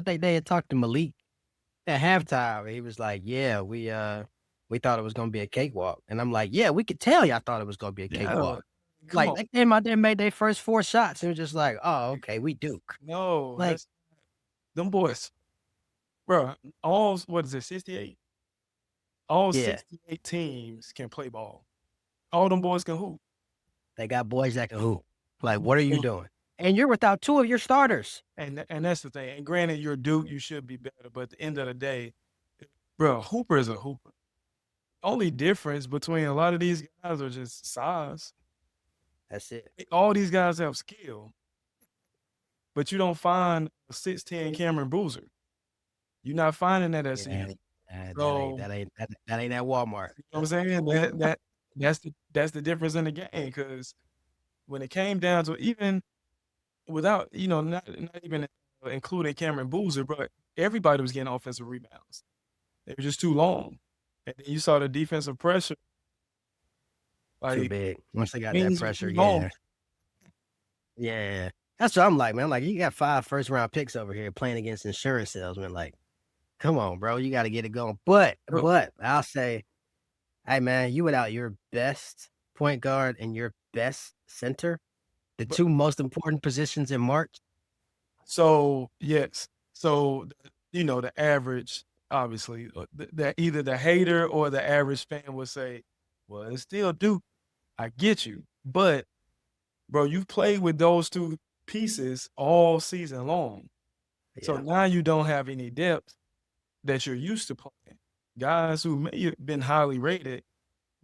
they had talked to Malik at halftime. He was like, "Yeah, we thought it was gonna be a cakewalk," and I'm like, "Yeah, we could tell y'all thought it was gonna be a Yeah, cakewalk." come Like on. they came out there and made their first 4 shots, and it was just like, "Oh, okay, we Duke." No, Like, that's them boys, bro. All what is it, 68? All yeah, 68 teams can play ball. All them boys can hoop. they got boys that can hoop. Like, what are you And doing? And you're without 2 of your starters. and that's the thing. And granted, you're Duke, you should be better. But at the end of the day, bro, Hooper is a hooper. Only difference between a lot of these guys are just size. That's it. All these guys have skill, but you don't find a 6'10" Cameron Boozer. You're not finding that at Yeah, CU. So that ain't at Walmart. you know what I'm saying? That's the difference in the game. Because when it came down to even without, not even including Cameron Boozer, but everybody was getting offensive rebounds. They were just too long. And then you saw the defensive pressure, Too like big. Once they got that wings were pressure, too long. yeah. Yeah. That's what I'm like, man. Like, you got 5 first-round picks over here playing against insurance salesmen. Like, come on, bro. You gotta get it going. Bro, But I'll say, hey, man, you without your best point guard and your best center, the but 2 most important positions in March. so yes. So the average, obviously, either the hater or the average fan would say, well, it's still Duke. I get you. But bro, you've played with those two pieces all season long. So Yeah. now you don't have any depth that you're used to playing. Guys who may have been highly rated,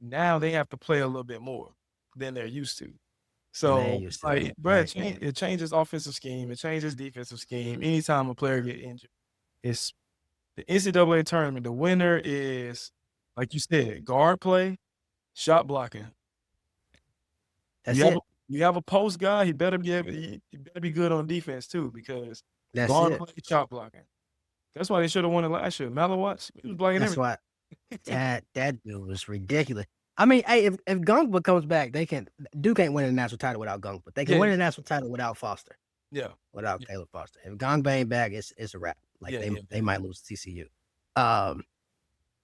now they have to play a little bit more than they're used to. And they So, used to. like, bro, Right. it changes offensive scheme, it changes defensive scheme. Anytime a player get injured, it's the NCAA tournament. The winner is, like you said, guard play, shot blocking. You That's have a it. you have a post guy, he better be good on defense too, because That's guard it. play, shot blocking. That's why they should have won it last year. Malowatz, he was blocking That's everything. why that dude was ridiculous. I mean, hey, if Gungba comes back, Duke can't win a national title without Gungba. They can Yeah, win a national title without Foster, yeah, without yeah, Caleb Foster. If Gungba ain't back, it's a wrap. Like yeah, they yeah, they yeah. might lose to TCU. Um,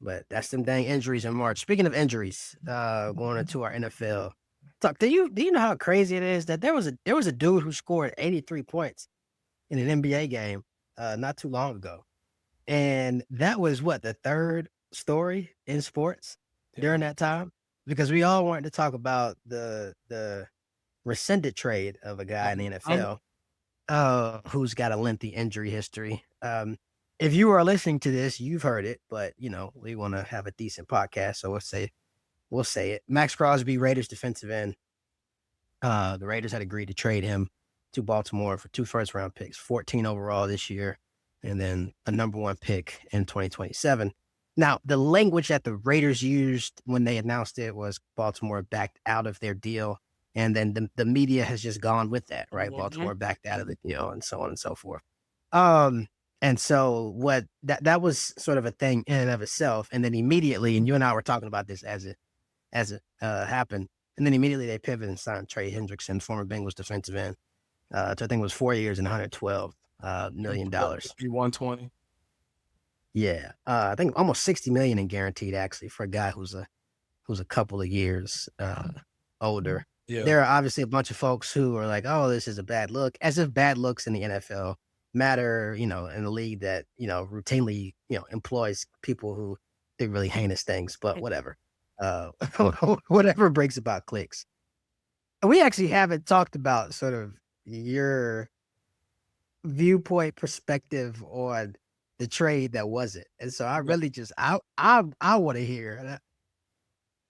but that's them dang injuries in March. Speaking of injuries, going into our NFL talk. Do you know how crazy it is that there was a dude who scored 83 points in an NBA game not too long ago, and that was what the third story in sports Yeah. during that time because we all wanted to talk about the rescinded trade of a guy in the I'm NFL who's got a lengthy injury history. If you are listening to this, you've heard it, but we want to have a decent podcast, so we'll say it. Maxx Crosby, Raiders defensive end. The Raiders had agreed to trade him to Baltimore for 2 first-round picks, 14 overall this year, and then a number 1 pick in 2027. Now, the language that the Raiders used when they announced it was Baltimore backed out of their deal, and then the media has just gone with that, right? Mhm. Baltimore backed out of the deal, and so on and so forth. Um, and so what that was sort of a thing in and of itself, and then immediately, and you and I were talking about this as it happened. And then immediately they pivoted and signed Trey Hendrickson, former Bengals defensive end. To I think it was 4 years and $112 million. 120. Yeah. I think almost 60 million in guaranteed actually for a guy who's a couple of years older. Yeah. There are obviously a bunch of folks who are like, oh, this is a bad look, as if bad looks in the NFL matter, in a league that, routinely, employs people who do really heinous things, but whatever. Uh, whatever breaks about clicks. We actually haven't talked about sort of your viewpoint perspective on the trade that wasn't. And so I Yeah. really just I want to hear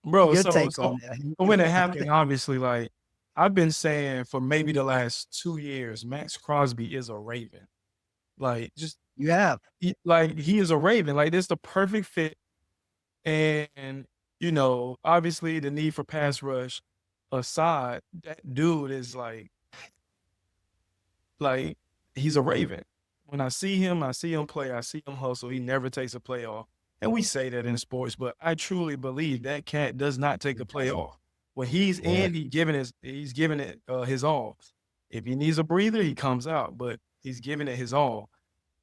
Bro, your so take so on when it that. happened, obviously, like, I've been saying for maybe the last 2 years, Maxx Crosby is a Raven. Like, just You have. he is a Raven. Like, this the perfect fit. And, obviously the need for pass rush aside, that dude is like he's a Raven. When I see him play, I see him hustle. He never takes a play off. And we say that in sports, but I truly believe that cat does not take a play off. When he's Yeah. in, he's giving it his all. If he needs a breather, he comes out, but he's giving it his all.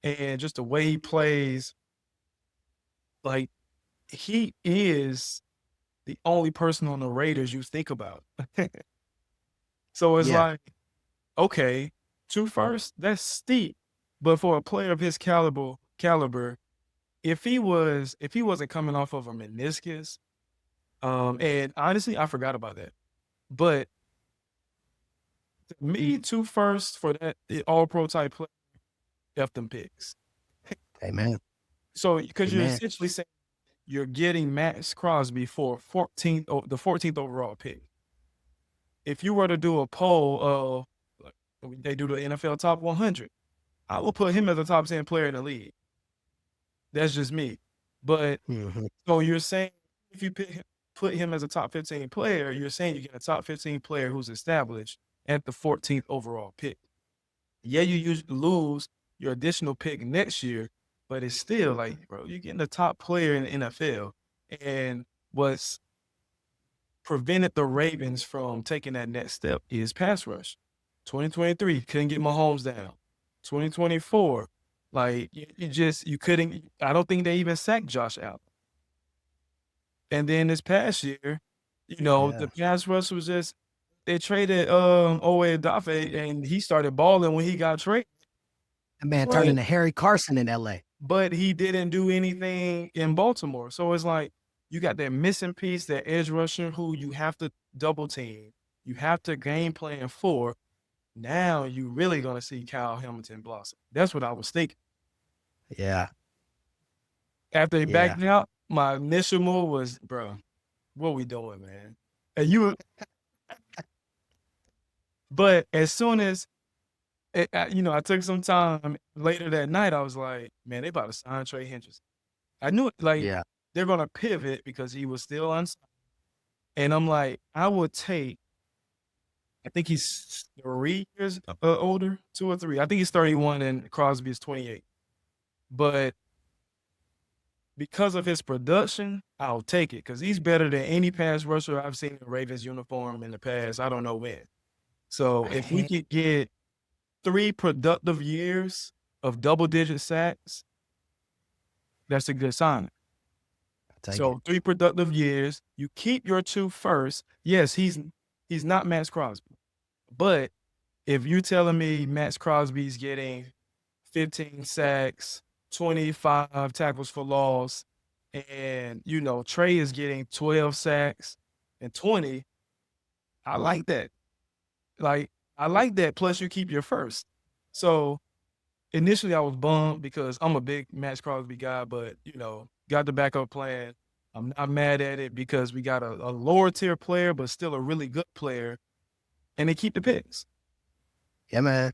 and just the way he plays, like he is the only person on the Raiders you think about. So it's Yeah. like, okay, 2 firsts, that's steep. But for a player of his caliber, if he wasn't coming off of a meniscus, and honestly, I forgot about that. But to me, 2 firsts for that all pro type player, F them picks. Amen. So because you're Amen. essentially saying you're getting Maxx Crosby for the 14th overall pick. If you were to do a poll of like, they do the NFL top 100, I will put him as a top 10 player in the league. That's just me. But Mhm. so you're saying if you put him as a top 15 player, you're saying you get a top 15 player who's established at the 14th overall pick. Yeah, you usually lose your additional pick next year, but it's still like, bro, you're getting the top player in the NFL. And what's prevented the Ravens from taking that next step is pass rush. 2023, couldn't get Mahomes down. 2024, like you couldn't. I don't think they even sacked Josh Allen. And then this past year, Yeah. the pass rush was just they traded Owe Dafe and he started balling when he got traded. That man turned But into Harry Carson in LA. but he didn't do anything in Baltimore. So it's like you got that missing piece, that edge rusher who you have to double team. You have to game plan for. Now you really gonna see Kyle Hamilton blossom. That's what I was thinking. Yeah. After he Yeah. backed out, my initial move was, bro, what we doing, man? And but as soon as I took some time later that night, I was like, man, they about to sign Trey Hendrickson. I knew it, like Yeah. they're gonna pivot because he was still unsigned. And I'm like, I would take. I think he's 3 years older, 2 or 3. I think he's 31 and Crosby is 28. But because of his production, I'll take it because he's better than any pass rusher I've seen in Ravens uniform in the past. I don't know when. So if we could get 3 productive years of double-digit sacks, that's a good sign. So 3 productive years, you keep your 2 first. Yes, he's not Maxx Crosby, but if you're telling me Maxx Crosby's getting 15 sacks, 25 tackles for loss, and Trey is getting 12 sacks and 20, I like that. Like I like that. Plus, you keep your first. So initially, I was bummed because I'm a big Maxx Crosby guy, but got the backup plan. I'm not mad at it because we got a lower tier player, but still a really good player, and they keep the picks. Yeah, man.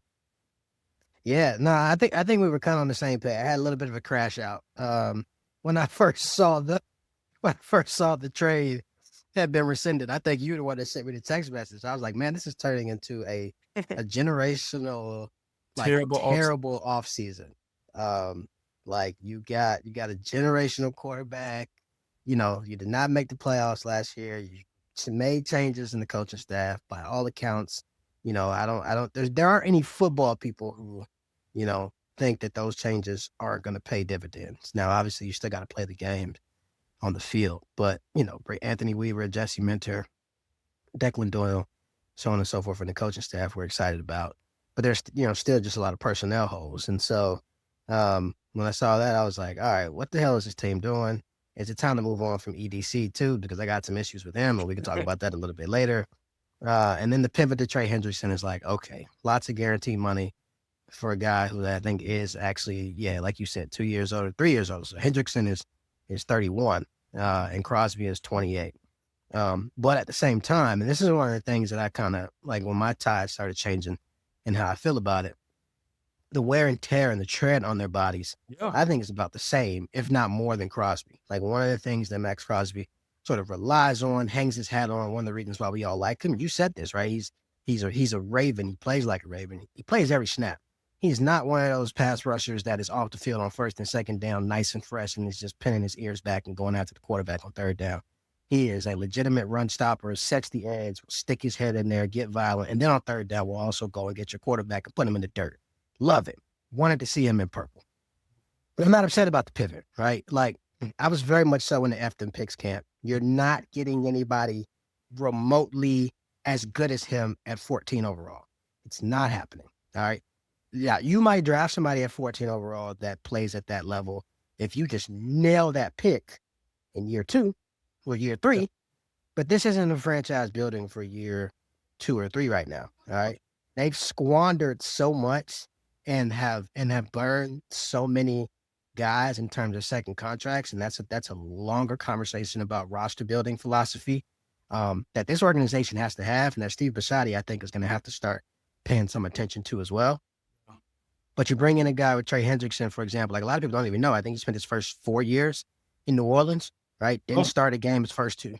Yeah, no, I think we were kind of on the same page. I had a little bit of a crash out. When I first saw the trade had been rescinded, I think you were the one that sent me the text message. I was like, man, this is turning into a generational, like terrible off season. Like you got a generational quarterback. You did not make the playoffs last year. You made changes in the coaching staff by all accounts. I don't. There aren't any football people who, think that those changes are going to pay dividends. Now, obviously, you still got to play the games on the field, but Anthony Weaver, Jesse Minter, Declan Doyle, so on and so forth, and the coaching staff we're excited about. But there's still just a lot of personnel holes, and so when I saw that, I was like, all right, what the hell is this team doing? Is it time to move on from EDC too? Because I got some issues with him, and we can talk about that a little bit later. And then the pivot to Trey Hendrickson is like, okay, lots of guaranteed money for a guy who I think is actually, like you said, 2 years older, 3 years older. So Hendrickson is 31, and Crosby is 28. But at the same time, and this is one of the things that I kind of like when my tide started changing and how I feel about it, the wear and tear and the tread on their bodies, I think is about the same, if not more than Crosby. Like one of the things that Maxx Crosby sort of relies on, hangs his hat on, one of the reasons why we all like him. You said this, right? He's a Raven. He plays like a Raven. He plays every snap. He's not one of those pass rushers that is off the field on first and second down, nice and fresh, and is just pinning his ears back and going after the quarterback on third down. He is a legitimate run stopper, sets the edge, will stick his head in there, get violent, and then on third down will also go and get your quarterback and put him in the dirt. Love him. Wanted to see him in purple. But I'm not upset about the pivot, right? Like, I was very much so in the F them picks camp. You're not getting anybody remotely as good as him at 14 overall. It's not happening. All right. Yeah, you might draft somebody at 14 overall that plays at that level if you just nail that pick in year 2 or year 3. But this isn't a franchise building for year 2 or 3 right now. All right. They've squandered so much and have burned so many guys in terms of second contracts, and that's a longer conversation about roster building philosophy that this organization has to have, and that Steve Bisciotti, I think, is going to have to start paying some attention to as well. But you bring in a guy with Trey Hendrickson, for example. Like, a lot of people don't even know. I think he spent his first 4 years in New Orleans, right? Didn't start a game his first 2.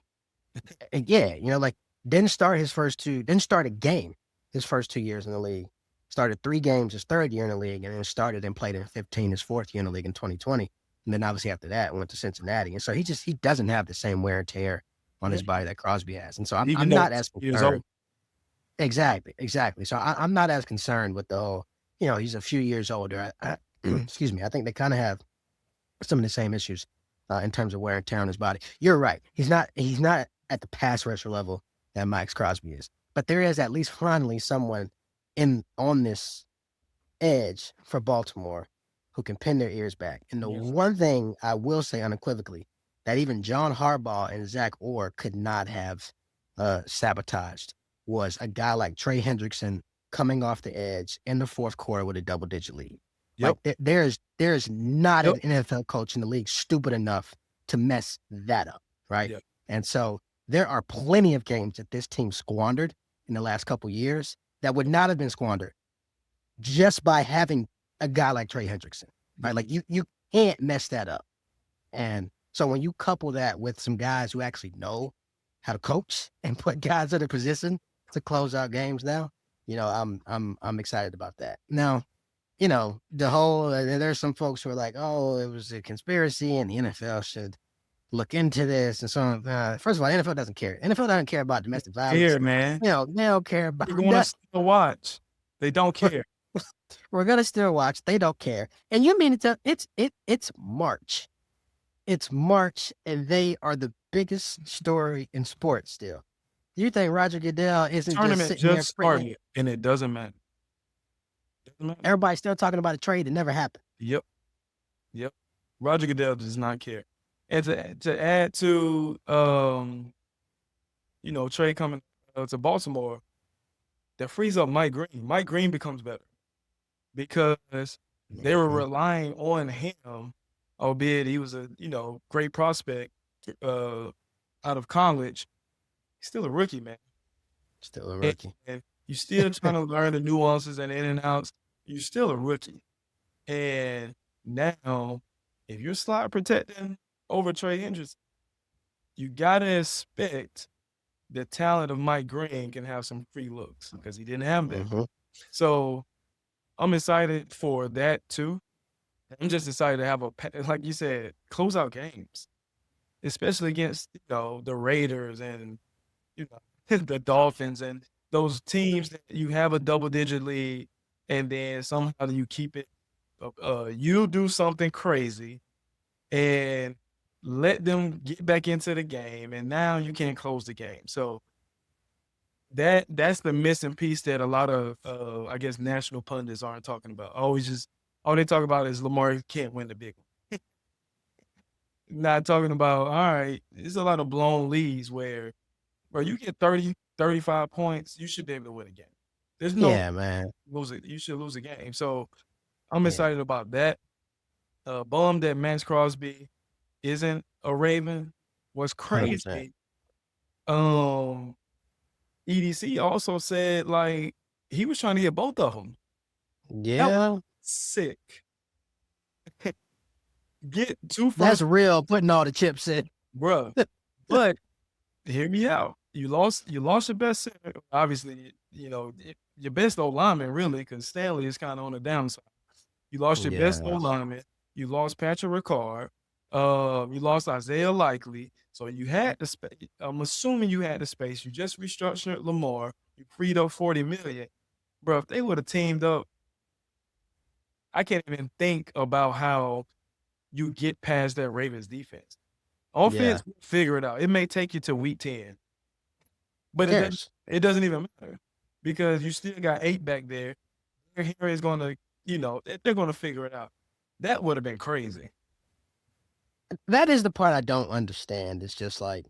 And yeah, like, didn't start a game his first 2 years in the league. Started 3 games his third year in the league, and then started and played in 15 his fourth year in the league in 2020. And then obviously after that went to Cincinnati. And so he doesn't have the same wear and tear on his body that Crosby has. And so I'm not as concerned. Exactly. So I'm not as concerned with the whole, he's a few years older. Excuse me. I think they kind of have some of the same issues in terms of wear and tear on his body. You're right. He's not at the pass rusher level that Maxx Crosby is. But there is at least finally someone on this edge for Baltimore who can pin their ears back. And the one thing I will say unequivocally that even John Harbaugh and Zach Orr could not have sabotaged was a guy like Trey Hendrickson coming off the edge in the fourth quarter with a double-digit lead. Like, there's not an NFL coach in the league stupid enough to mess that up, right? Yep. And so there are plenty of games that this team squandered in the last couple years that would not have been squandered just by having a guy like Trey Hendrickson, right? Like, you can't mess that up. And so when you couple that with some guys who actually know how to coach and put guys in a position to close out games now, I'm excited about that. Now, the whole, there's some folks who are like, oh, it was a conspiracy and the NFL should look into this and so on. First of all, the NFL doesn't care. NFL doesn't care about domestic violence. Care, man. They don't care about We're going to still watch. They don't care. We're going to still watch. They don't care. And you mean it's March. It's March, and they are the biggest story in sports still. You think Roger Goodell isn't tournament just sitting just started, and it doesn't matter. Everybody's still talking about a trade that never happened. Yep. Roger Goodell does not care. And to add to, Trey coming to Baltimore, that frees up Mike Green. Mike Green becomes better because they were relying on him, albeit he was a great prospect out of college. He's still a rookie, man. Still a rookie. And you're still trying to learn the nuances and in and outs. You're still a rookie. And now, if you're slot protecting over Trey Hendrickson, you got to expect the talent of Mike Green can have some free looks because he didn't have that. Mm-hmm. So I'm excited for that too. I'm just excited to have like you said, close out games, especially against, the Raiders and, the Dolphins and those teams that you have a double-digit lead, and then somehow you keep it. You do something crazy and let them get back into the game, and now you can't close the game. So that's the missing piece that a lot of, I guess, national pundits aren't talking about. All they talk about is Lamar can't win the big one. Not talking about, all right, there's a lot of blown leads where you get 30, 35 points, you should be able to win a game. There's no man. You should lose a game. So I'm excited about that. Bummed that Maxx Crosby isn't a Raven. What's crazy, 100%. EDC also said, like, he was trying to get both of them. Yeah. Sick. Get 2 first. That's real, putting all the chips in. Bruh. But hear me out. You lost your best center. Obviously, your best old lineman, really, because Stanley is kind of on the downside. You lost your best old lineman. You lost Patrick Ricard. You lost Isaiah Likely. So you had the space. I'm assuming you had the space. You just restructured Lamar. You freed up $40 million. Bro, if they would have teamed up, I can't even think about how you get past that Ravens defense. Offense, figure it out. It may take you to week 10, but it doesn't even matter because you still got 8 back there. Henry is going to, they're going to figure it out. That would have been crazy. That is the part I don't understand. It's just like,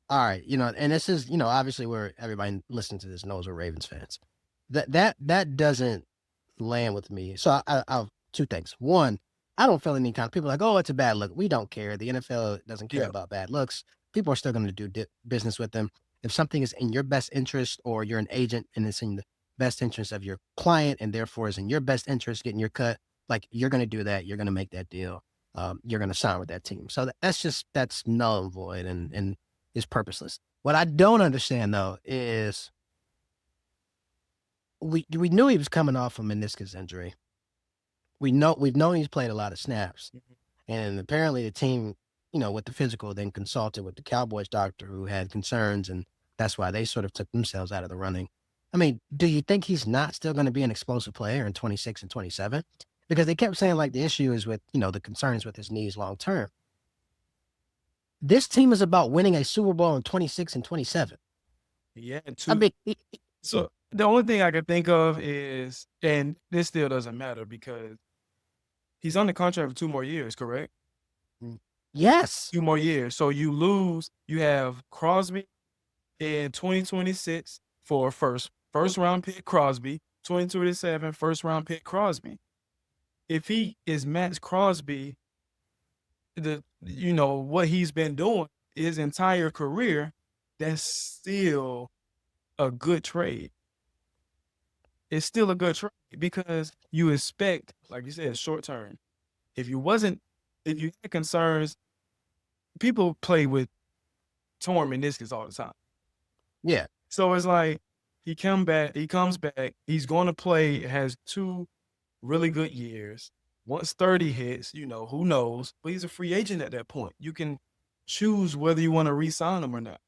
all right, and this is, obviously where everybody listening to this knows we're Ravens fans. That doesn't land with me. So I'll 2 things. One, I don't feel any kind of people are like, oh, it's a bad look. We don't care. The NFL doesn't care about bad looks. People are still going to do business with them. If something is in your best interest or you're an agent and it's in the best interest of your client and therefore is in your best interest getting your cut, like you're going to do that. You're going to make that deal. You're going to sign with that team. So that's null and void and is purposeless. What I don't understand though is we knew he was coming off a meniscus injury. We've known he's played a lot of snaps, and apparently the team, with the physical, then consulted with the Cowboys doctor who had concerns, and that's why they sort of took themselves out of the running. I mean, do you think he's not still going to be an explosive player in 26 and 27? Because they kept saying like the issue is with, the concerns with his knees long term. This team is about winning a Super Bowl in 26 and 27. Yeah, so the only thing I can think of is, and this still doesn't matter because he's on the contract for 2 more years, correct? Yes. 2 more years. So you have Crosby in 2026 for first round pick Crosby, 2027 first round pick Crosby. If he is Maxx Crosby, what he's been doing his entire career, that's still a good trade. It's still a good trade because you expect, like you said, short term. If you had concerns, people play with torn meniscus all the time. Yeah. So it's like he comes back, he's going to play, has 2 really good years. Once 30 hits, who knows? But he's a free agent at that point. You can choose whether you want to re-sign him or not.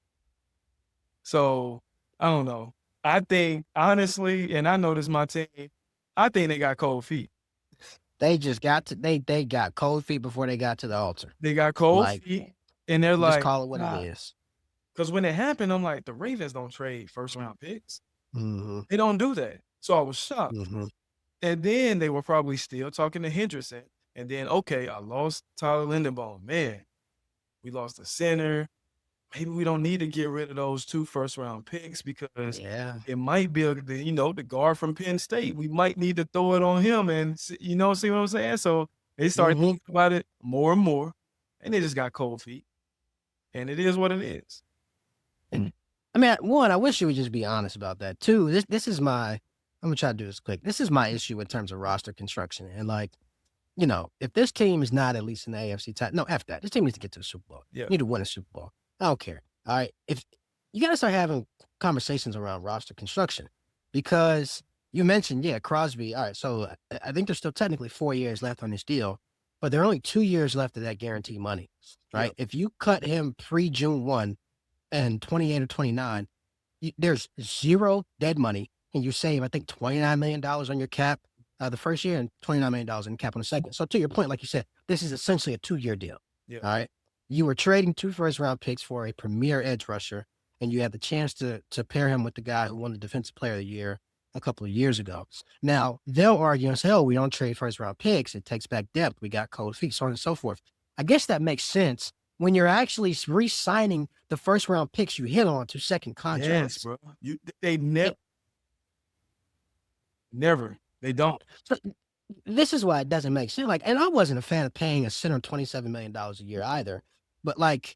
So I don't know. I think, honestly, and I know this is my team, I think they got cold feet. They just they got cold feet before they got to the altar. They got cold feet, and they're like, just call it what it is. Because when it happened, I'm like, the Ravens don't trade first-round picks. Mm-hmm. They don't do that. So I was shocked. Mm-hmm. And then they were probably still talking to Hendrickson. And then, okay, I lost Tyler Linderbaum. Man, we lost a center. Maybe we don't need to get rid of those 2 first-round picks because it might be, the guard from Penn State. We might need to throw it on him and, see what I'm saying? So they started thinking about it more and more, and they just got cold feet. And it is what it is. And I mean, 1, I wish you would just be honest about that. 2, this is my – I'm going to try to do this quick. This is my issue in terms of roster construction. And like, if this team is not at least in the AFC title – no, F that. This team needs to get to the Super Bowl. Yeah. Need to win a Super Bowl. I don't care. All right. If you got to start having conversations around roster construction because you mentioned, Crosby. All right. So I think there's still technically 4 years left on this deal, but there are only 2 years left of that guaranteed money, right? If you cut him pre-June 1 and 28 or 29, there's 0 dead money and you save, I think, $29 million on your cap the first year and $29 million in cap on the second. So to your point, like you said, this is essentially a 2-year deal. Yeah. All right. You were trading 2 first-round picks for a premier edge rusher, and you had the chance to pair him with the guy who won the Defensive Player of the Year a couple of years ago. Now, they'll argue and say, oh, we don't trade first-round picks. It takes back depth. We got cold feet, so on and so forth. I guess that makes sense when you're actually re-signing the first-round picks you hit on to second contracts. Yes, bro. They never. They don't. So, this is why it doesn't make sense. Like, and I wasn't a fan of paying a center $27 million a year either. But like,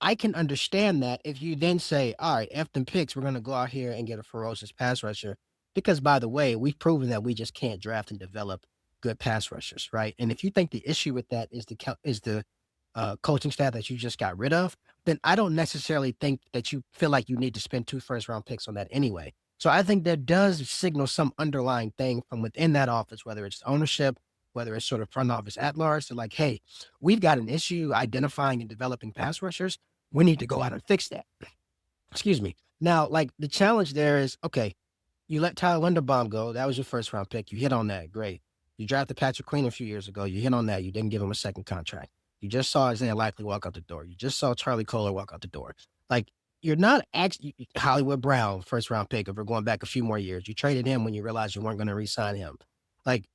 I can understand that if you then say, all right, F them picks, we're going to go out here and get a ferocious pass rusher. Because by the way, we've proven that we just can't draft and develop good pass rushers, right? And if you think the issue with that is the coaching staff that you just got rid of, then I don't necessarily think that you feel like you need to spend 2 first-round picks on that anyway. So I think that does signal some underlying thing from within that office, whether it's ownership, whether it's sort of front office at large. They're like, hey, we've got an issue identifying and developing pass rushers. We need to go out and fix that. Excuse me. Now, like the challenge there is, okay, you let Tyler Linderbaum go. That was your first round pick. You hit on that. Great. You drafted Patrick Queen a few years ago. You hit on that. You didn't give him a second contract. You just saw Isaiah Likely walk out the door. You just saw Charlie Kohler walk out the door. Like, you're not actually Hollywood Brown, first round pick. If we're going back a few more years, you traded him when you realized you weren't going to re-sign him. Like,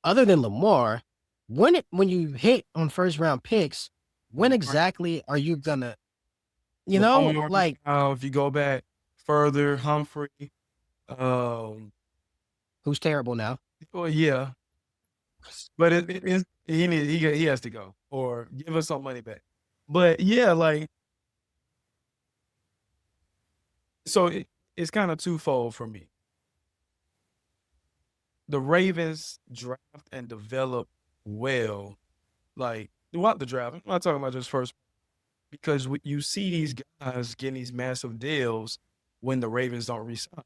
other than Lamar, when you hit on first round picks, when exactly are you gonna, Lamar, like, if you go back further, Humphrey, who's terrible now? well, yeah, but he has to go or give us some money back. But yeah, like, so it's kind of twofold for me. The Ravens draft and develop well, like throughout the draft. I'm not talking about just first, because you see these guys getting these massive deals when the Ravens don't resign.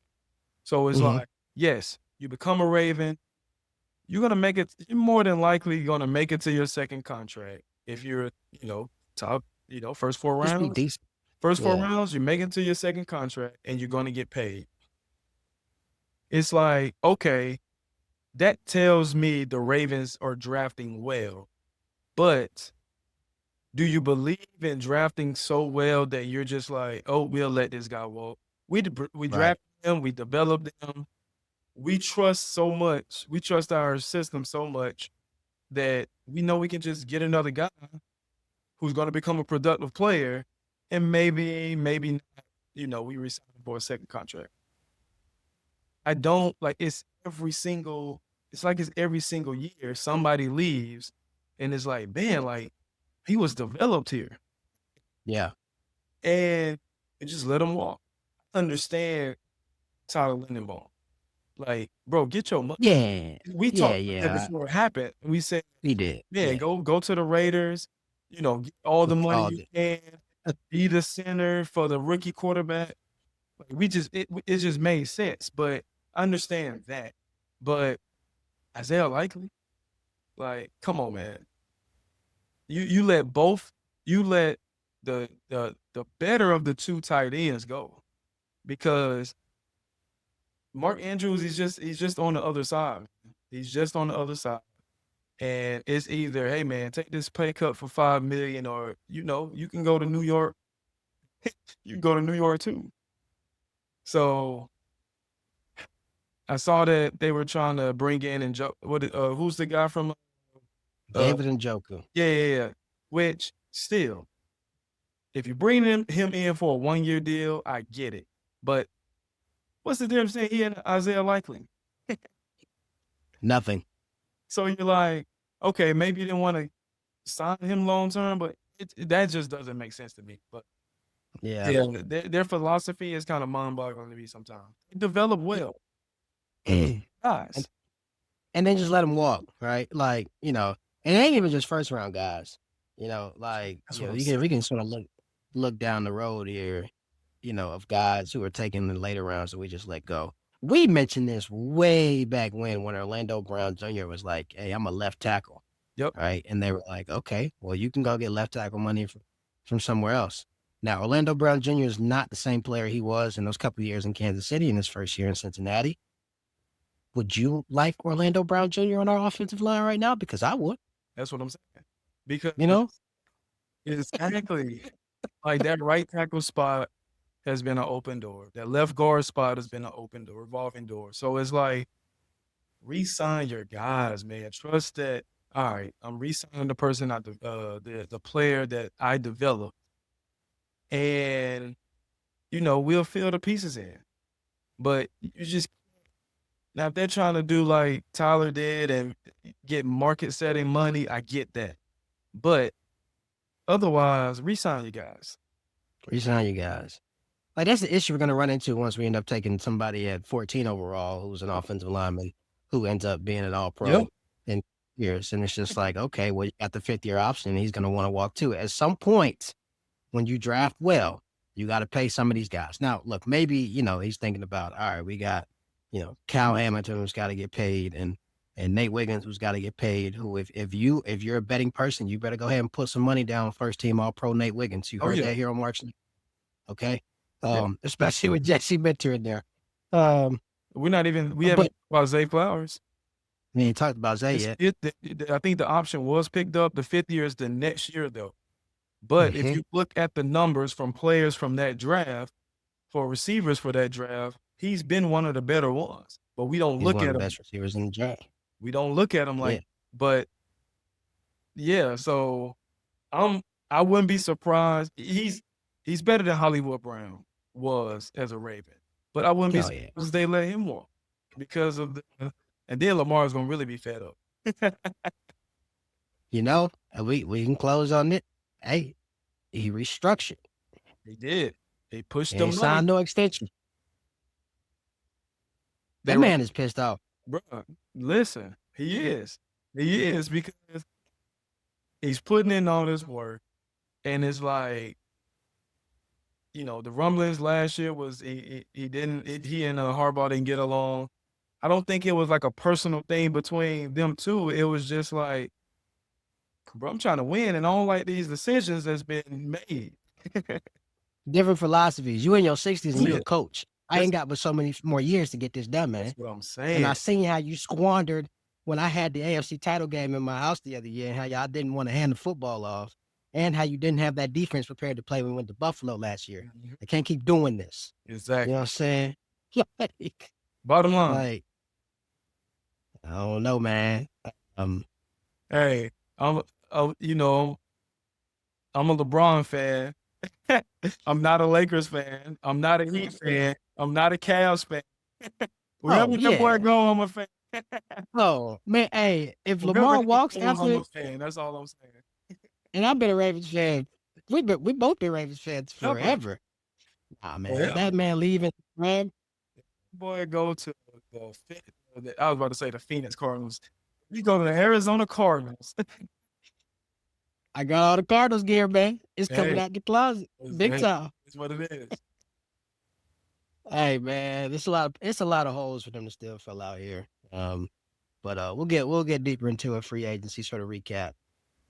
So it's like, yes, you become a Raven, you're gonna make it. You're more than likely gonna make it to your second contract if you're, top, first 4 Just be rounds. decent. First 4 Yeah. rounds, you make it to your second contract, and you're gonna get paid. It's like, okay, that tells me the Ravens are drafting well, but do you believe in drafting so well that you're just like, oh, we'll let this guy walk? We drafted him, we developed him, we trust so much, we trust our system so much that we know we can just get another guy who's going to become a productive player, and maybe not, we resign him for a second contract. I don't like it's every single year somebody leaves, and it's like, man, like he was developed here. Yeah. And just let him walk. Understand Tyler Lindenbaum. Like, bro, get your money. Yeah. We talked about that before it happened. We said, He did. yeah, go to the Raiders, get all the money you can, be the center for the rookie quarterback. Like, it just made sense. But I understand that. But Isaiah Likely, like, come on, man. You let the better of the two tight ends go, because Mark Andrews he's just on the other side. He's just on the other side. And it's either, hey man, take this pay cut for $5 million, or you can go to New York. You can go to New York too. So I saw that they were trying to bring in and who's the guy from David Njoku. Yeah. Which still, if you bring him in for a 1-year deal, I get it. But what's the difference between he and Isaiah Likely? Nothing. So you're like, okay, maybe you didn't want to sign him long term, but that just doesn't make sense to me. But yeah, their philosophy is kind of mind-boggling to me sometimes. They develop well, guys, and then just let them walk, right? Like, it ain't even just first round guys. We can sort of look down the road here, of guys who are taking the later rounds that we just let go. We mentioned this way back when Orlando Brown Jr. was like, hey, I'm a left tackle. Yep. Right. And they were like, okay, well, you can go get left tackle money from somewhere else. Now, Orlando Brown Jr. is not the same player he was in those couple of years in Kansas City in his first year in Cincinnati. Would you like Orlando Brown Jr. on our offensive line right now? Because I would. That's what I'm saying. Because exactly like that right tackle spot has been an open door. That left guard spot has been an open door, revolving door. So it's like, re-sign your guys, man. Trust that. All right, I'm re-signing the person, the player that I developed, and we'll fill the pieces in. But you just now if they're trying to do like Tyler did and get market setting money, I get that. But otherwise, re-sign you guys. Re-sign you guys. Like, that's the issue we're going to run into once we end up taking somebody at 14 overall who's an offensive lineman who ends up being an all-pro in years. And it's just like, okay, well, you got the 5th-year option, and he's going to want to walk too. At some point, when you draft well, you got to pay some of these guys. Now, look, maybe, he's thinking about, all right, we got, Cal Hamilton who's got to get paid, and Nate Wiggins who's got to get paid, who if you're a betting person, you better go ahead and put some money down on first-team all-pro Nate Wiggins. You heard that here on March. Okay? Especially with Jesse Minter in there. We haven't about Zay Flowers. We ain't talked about Zay yet. I think the option was picked up. The 5th year is the next year, though. But if you look at the numbers from players from that draft, for receivers for that draft, he's been one of the better ones. But we don't look one at of the him. best receivers in the draft. We don't look at him like, but yeah. So I wouldn't be surprised. He's better than Hollywood Brown was as a Raven, but I wouldn't be surprised if they let him walk because of and then Lamar's gonna really be fed up. You know, we can close on it. Hey, he restructured. He did. They pushed him. He signed no extension. That man is pissed off. Bro, listen, he is because he's putting in all this work, and it's like, you know, the rumblings last year was he and Harbaugh didn't get along. I don't think it was like a personal thing between them two. It was just like, bro, I'm trying to win, and I don't like these decisions that's been made. Different philosophies. You in your 60s and you're a coach. I ain't got but so many more years to get this done, man. That's what I'm saying. And I seen how you squandered when I had the AFC title game in my house the other year, and how y'all didn't want to hand the football off, and how you didn't have that defense prepared to play when we went to Buffalo last year. I can't keep doing this. Exactly. You know what I'm saying? Like, bottom line. Like, I don't know, man. Hey, I'm a LeBron fan. I'm not a Lakers fan. I'm not a Heat fan. I'm not a Cavs fan. Wherever that boy go, I'm a fan. Oh, man, hey, if Lamar walks after, I'm a fan. That's all I'm saying. And I've been a Ravens fan. We both been Ravens fans forever. Nah, man, that man leaving, man. Boy, go to I was about to say the Phoenix Cardinals. You go to the Arizona Cardinals. I got all the Cardinals gear, man. It's coming out the closet, big time. It's what it is. Hey, man, it's a lot of holes for them to still fill out here. But we'll get deeper into a free agency sort of recap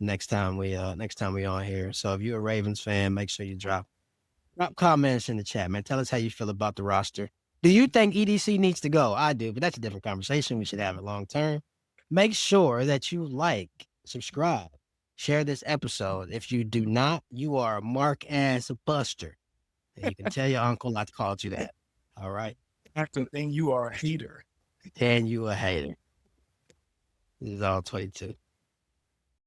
next time we on here. So if you're a Ravens fan, make sure you drop comments in the chat, man. Tell us how you feel about the roster. Do you think EDC needs to go? I do, but that's a different conversation. We should have it long term. Make sure that you like, subscribe, share this episode. If you do not, you are a mark-ass buster. And you can tell your uncle not to call you that. All right? After the thing, you are a hater. And you a hater. This is all 22.